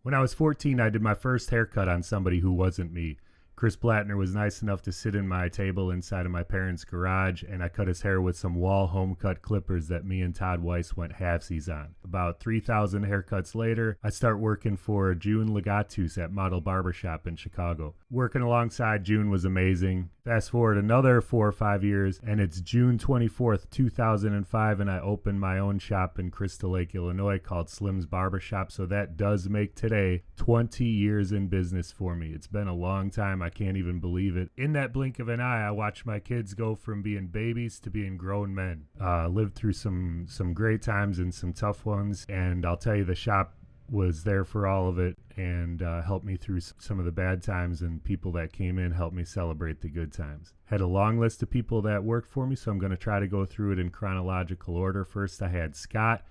When I was 14, I did my first haircut on somebody who wasn't me. Chris Blattner was nice enough to sit in my table inside of my parents' garage, and I cut his hair with some wall home cut clippers that me and Todd Weiss went halvesies on. About 3,000 haircuts later, I start working for June Legatus at Model Barbershop in Chicago. Working alongside June was amazing. Fast forward another 4 or 5 years, and it's June 24th, 2005, and I opened my own shop in Crystal Lake, Illinois called Slim's Barbershop, so that does make today 20 years in business for me. It's been a long time. I can't even believe it. In that blink of an eye, I watched my kids go from being babies to being grown men. Lived through some great times and some tough ones, and I'll tell you, the shop was there for all of it and helped me through some of the bad times, and people that came in helped me celebrate the good times. Had a long list of people that worked for me, so I'm going to try to go through it in chronological order. First, I had Scott.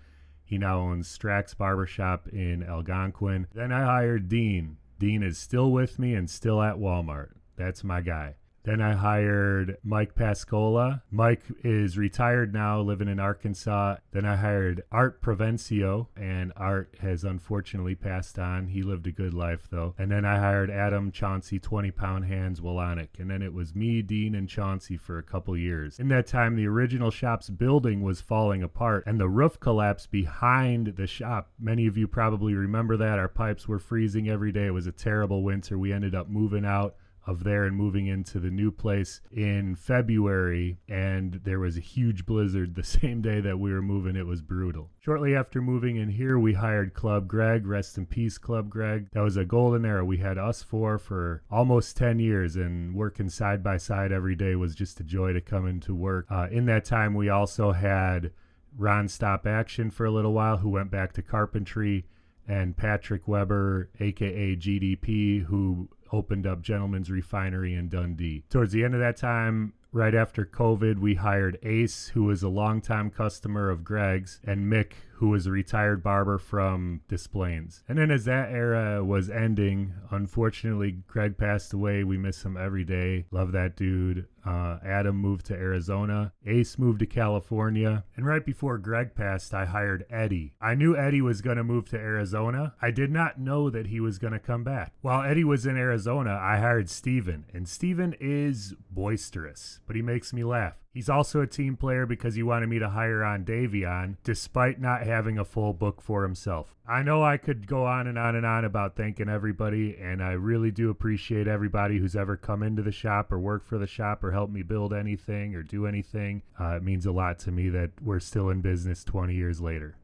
He now owns Strax Barbershop in Algonquin. Then I hired Dean. Dean is still with me and still at Walmart. That's my guy. Then I hired Mike Pascola. Mike is retired now, living in Arkansas. Then I hired Art Provencio, and Art has unfortunately passed on. He lived a good life, though. And then I hired Adam Chauncey, 20-pound hands, Wolonic. And then it was me, Dean, and Chauncey for a couple years. In that time, the original shop's building was falling apart, and the roof collapsed behind the shop. Many of you probably remember that. Our pipes were freezing every day. It was a terrible winter. We ended up moving out of there and moving into the new place in February, and there was a huge blizzard the same day that we were moving. It was brutal. Shortly after moving in here, we hired Club Greg. Rest in peace, Club Greg. That was a golden era. We had us four for almost 10 years, and working side by side every day was just a joy to come into work. In that time, we also had Ron Stop Action for a little while, who went back to carpentry, and Patrick Weber, aka GDP, who opened up Gentleman's Refinery in Dundee. Towards the end of that time, right after COVID, we hired Ace, who was a longtime customer of Greg's, and Mick, who was a retired barber from Des Plaines. And then as that era was ending, unfortunately, Greg passed away. We miss him every day. Love that dude. Adam moved to Arizona. Ace moved to California. And right before Greg passed, I hired Eddie. I knew Eddie was going to move to Arizona. I did not know that he was going to come back. While Eddie was in Arizona, I hired Steven. And Steven is boisterous, but he makes me laugh. He's also a team player because he wanted me to hire on Davion, despite not having a full book for himself. I know I could go on and on and on about thanking everybody, and I really do appreciate everybody who's ever come into the shop or worked for the shop or helped me build anything or do anything. It means a lot to me that we're still in business 20 years later.